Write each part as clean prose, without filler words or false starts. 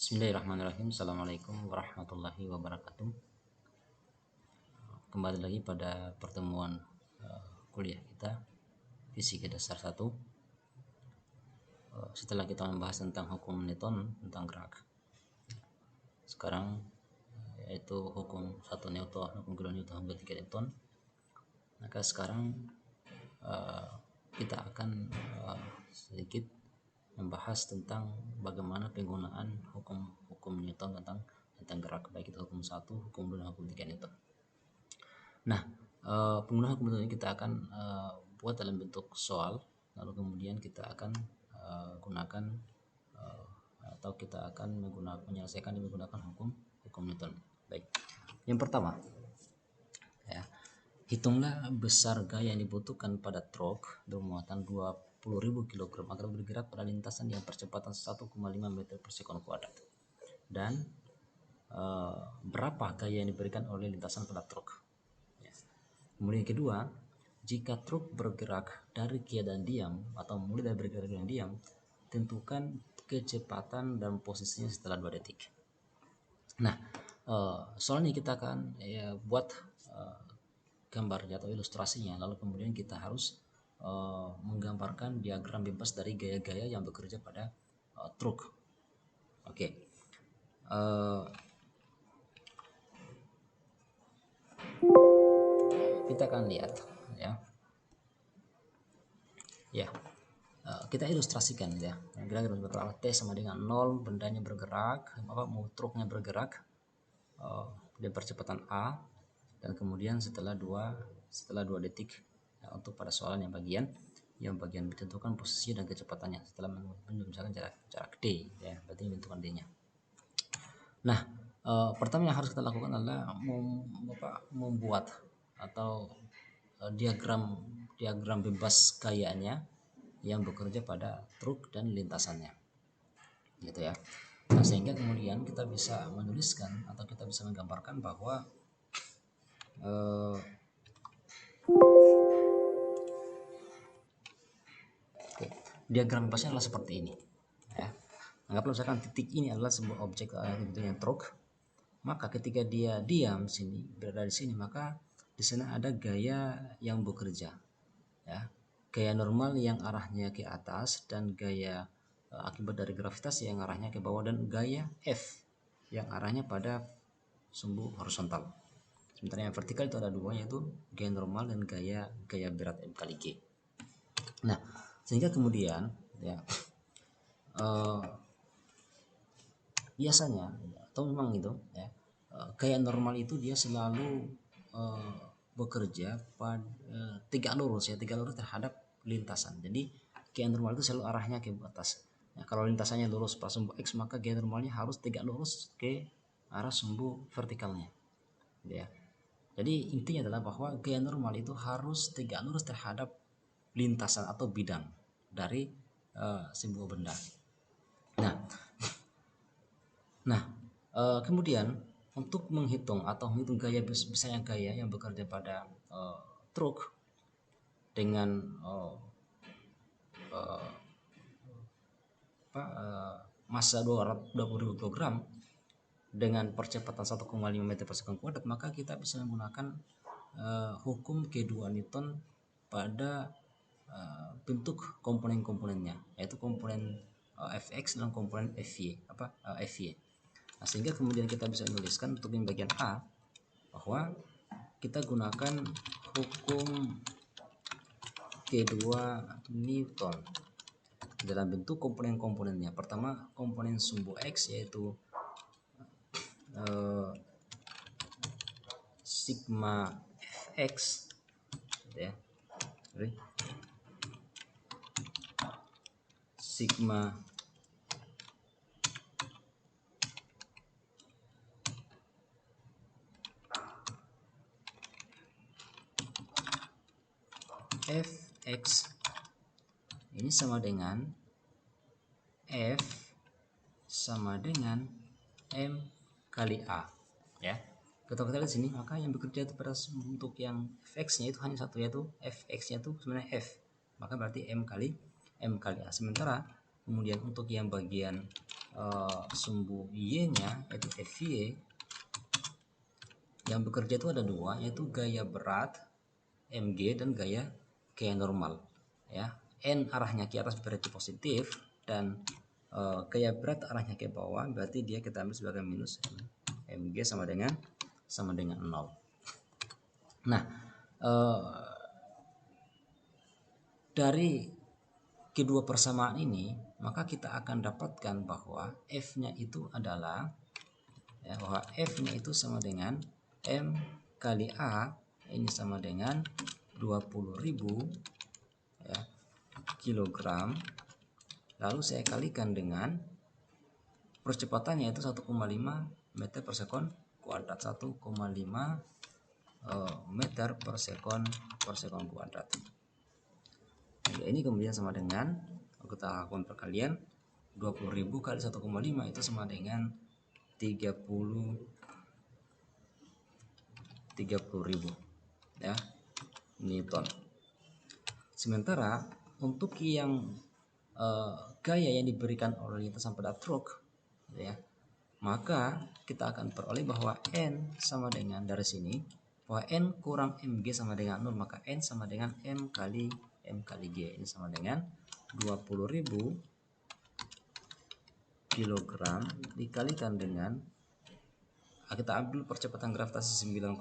Bismillahirrahmanirrahim. Assalamualaikum warahmatullahi wabarakatuh. Kembali lagi pada pertemuan kuliah kita Fisika Dasar 1. Setelah kita membahas tentang hukum Newton tentang gerak, sekarang yaitu hukum 1 Newton, hukum kedua Newton, hukum ketiga Newton. Maka sekarang kita akan sedikit membahas tentang bagaimana penggunaan hukum Newton tentang gerak, baik itu hukum 1, hukum 2, dan hukum 3 Newton. Nah, penggunaan hukum Newton ini kita akan buat dalam bentuk soal, lalu kemudian kita akan gunakan atau kita akan menyelesaikan menggunakan hukum Newton. Baik, yang pertama, ya, hitunglah besar gaya yang dibutuhkan pada truk bermuatan 20.000 kg agar bergerak pada lintasan yang percepatan 1,5 meter per sekon kuadrat. Dan berapa gaya yang diberikan oleh lintasan pada truk. Ya. Kemudian kedua, jika truk bergerak dari keadaan diam atau mulai dari bergerak dengan diam, tentukan kecepatan dan posisinya setelah 2 detik. Nah, soal ini kita akan buat gambarnya atau ilustrasinya, lalu kemudian kita harus menggambarkan diagram bebas dari gaya-gaya yang bekerja pada truk. Oke. Kita akan lihat ya. Kita ilustrasikan ya. Kira-kira T sama dengan 0, bendanya bergerak, truknya bergerak di percepatan A, dan kemudian setelah 2 detik ya, untuk pada soalan yang bagian ditentukan posisi dan kecepatannya setelah misalkan jarak D ya, berarti menentukan D-nya. Nah, pertama yang harus kita lakukan adalah membuat atau diagram bebas gayanya yang bekerja pada truk dan lintasannya, gitu ya. Nah, sehingga kemudian kita bisa menuliskan atau kita bisa menggambarkan bahwa diagram bebasnya adalah seperti ini ya. Anggaplah misalkan titik ini adalah sebuah objek yang truk, maka ketika dia diam berada di sini, maka di sana ada gaya yang bekerja ya, gaya normal yang arahnya ke atas, dan gaya akibat dari gravitasi yang arahnya ke bawah, dan gaya F yang arahnya pada sumbu horizontal. Sementara yang vertikal itu ada dua, yaitu gaya normal dan gaya berat M kali G. Nah, sehingga kemudian ya biasanya atau memang itu ya, gaya normal itu dia selalu bekerja pada tiga lurus terhadap lintasan. Jadi gaya normal itu selalu arahnya ke atas. Nah, kalau lintasannya lurus pada sumbu X, maka gaya normalnya harus tegak lurus ke arah sumbu vertikalnya ya. Jadi intinya adalah bahwa gaya normal itu harus tegak lurus terhadap lintasan atau bidang dari sebuah benda. Nah, kemudian untuk menghitung gaya besarnya gaya yang bekerja pada truk dengan massa 20.000 kg dengan percepatan 1,5 meter per sekon kuadrat, maka kita bisa menggunakan hukum kedua Newton pada bentuk komponen-komponennya, yaitu komponen Fx dan komponen Fy. Nah, sehingga kemudian kita bisa menuliskan untuk yang bagian A bahwa kita gunakan hukum kedua Newton dalam bentuk komponen-komponennya. Pertama, komponen sumbu X, yaitu sigma Fx ya. Sigma Fx ini sama dengan F sama dengan M kali A ya. Kalau kita lihat sini, maka yang bekerja itu pada untuk yang Fx-nya itu hanya satu, yaitu Fx-nya itu sebenarnya F, maka berarti M kali A. Sementara kemudian untuk yang bagian sumbu Y-nya yaitu FY yang bekerja itu ada dua, yaitu gaya berat mg dan gaya normal ya. N arahnya ke atas berarti positif dan gaya berat arahnya ke bawah, berarti dia kita ambil sebagai minus mg sama dengan 0. Nah, dari kedua persamaan ini maka kita akan dapatkan bahwa F-nya itu adalah bahwa F-nya itu sama dengan M kali A, ini sama dengan 20.000 ya, kilogram. Lalu saya kalikan dengan percepatannya itu 1,5 meter per sekon kuadrat, 1,5 meter per sekon kuadrat. Ya, ini kemudian sama dengan kita lakukan perkalian 20.000 kali 1,5 itu sama dengan 30.000 ya Newton. Sementara untuk yang gaya yang diberikan oleh lintasan pada truk ya, maka kita akan peroleh bahwa N sama dengan dari sini bahwa N kurang mg sama dengan 0, maka N sama dengan M kali G, ini sama dengan 20.000 kilogram dikalikan dengan kita ambil percepatan gravitasi 9,8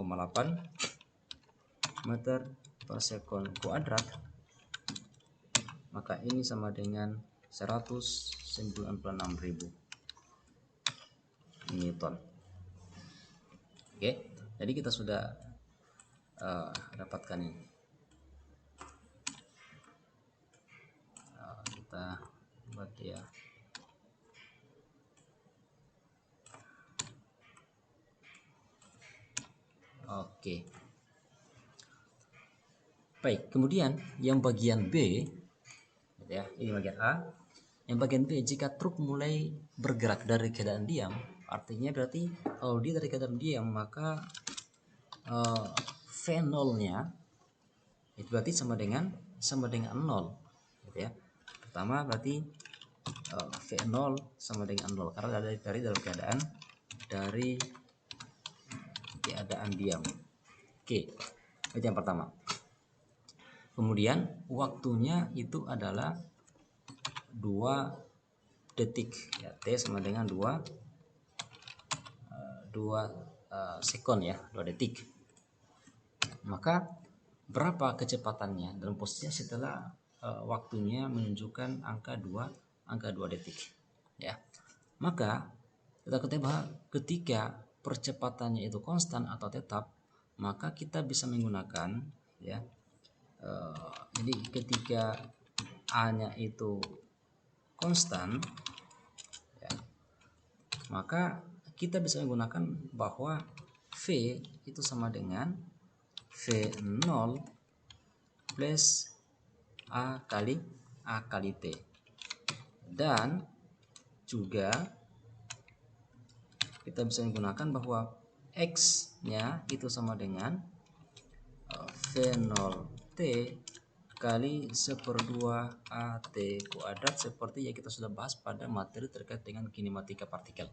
meter per sekon kuadrat, maka ini sama dengan 196.000 Newton. Oke, jadi kita sudah dapatkan ini. Kita buat ya. Oke. Baik, kemudian yang bagian B ya, ini bagian A. Yang bagian B, jika truk mulai bergerak dari keadaan diam, artinya berarti kalau dia dari keadaan diam maka V0-nya itu berarti sama dengan 0 gitu ya. Pertama berarti V0 sama dengan 0 karena dari dalam keadaan diam. Oke, itu yang pertama. Kemudian waktunya itu adalah 2 detik ya, T sama dengan 2 sekon ya, 2 detik. Maka berapa kecepatannya dalam posisinya setelah waktunya menunjukkan angka 2 detik ya. Maka kita ketahui bahwa ketika percepatannya itu konstan atau tetap, maka kita bisa menggunakan ya, jadi ketika A-nya itu konstan ya, maka kita bisa menggunakan bahwa V itu sama dengan V0 plus A kali T, dan juga kita bisa menggunakan bahwa X nya itu sama dengan V0T kali 1/2 AT kuadrat, seperti yang kita sudah bahas pada materi terkait dengan kinematika partikel.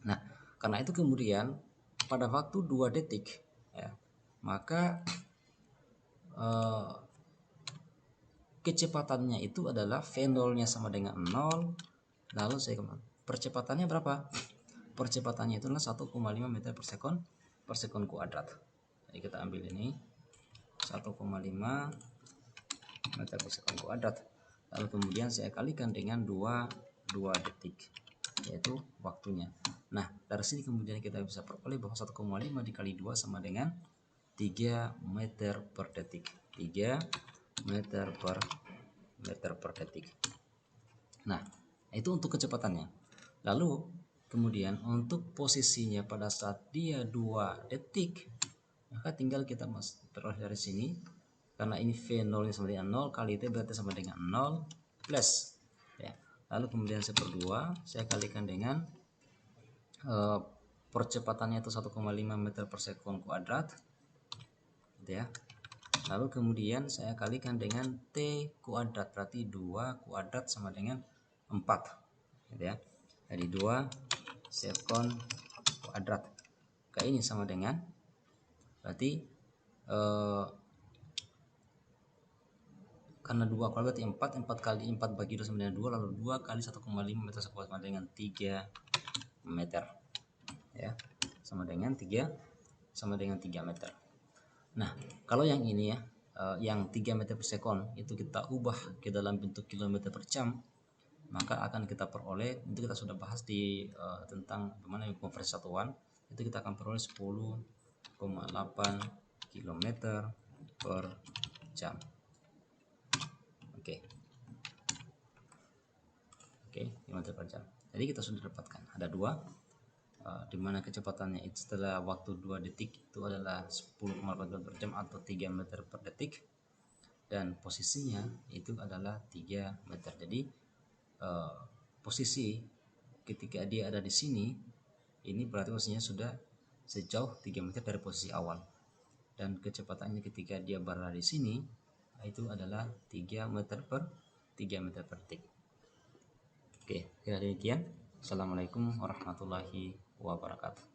Nah, karena itu kemudian pada waktu 2 detik ya, maka kecepatannya itu adalah V0-nya sama dengan 0. Lalu saya percepatannya berapa? Percepatannya itu adalah 1,5 meter per sekon kuadrat. Jadi kita ambil ini 1,5 meter per sekon kuadrat. Lalu kemudian saya kalikan dengan 2 detik, yaitu waktunya. Nah, dari sini kemudian kita bisa peroleh bahwa 1,5 dikali 2 sama dengan 3 meter per detik. 3 meter per detik. Nah, itu untuk kecepatannya. Lalu kemudian untuk posisinya pada saat dia 2 detik, maka tinggal kita peroleh dari sini, karena ini V0 nya sama dengan 0 kali T berarti sama dengan 0 plus ya. Lalu kemudian 1/2 saya kalikan dengan percepatannya itu 1,5 meter per sekon kuadrat gitu ya. Lalu kemudian saya kalikan dengan T kuadrat, berarti 2 kuadrat sama dengan 4 gitu ya. Jadi 2 sekon kuadrat. Kayak ini sama dengan berarti karena 2 kalau berarti 4 kali 4 bagi 2 sama dengan 2, lalu 2 kali 1,5 meter sama dengan 3 meter ya, sama dengan 3 meter. Nah kalau yang ini ya, yang 3 meter per sekon itu kita ubah ke dalam bentuk kilometer per jam, maka akan kita peroleh, itu kita sudah bahas di tentang bagaimana konversi satuan, itu kita akan peroleh 10,8 km per jam. Oke, km per jam. Jadi kita sudah dapatkan ada 2, di mana kecepatannya itu setelah waktu 2 detik itu adalah 10,8 km per jam atau 3 meter per detik, dan posisinya itu adalah 3 meter. Jadi posisi ketika dia ada di sini, ini berarti posisinya sudah sejauh 3 meter dari posisi awal, dan kecepatannya ketika dia berada di sini itu adalah 3 meter per detik. Oke, kira demikian. Assalamualaikum warahmatullahi wabarakatuh.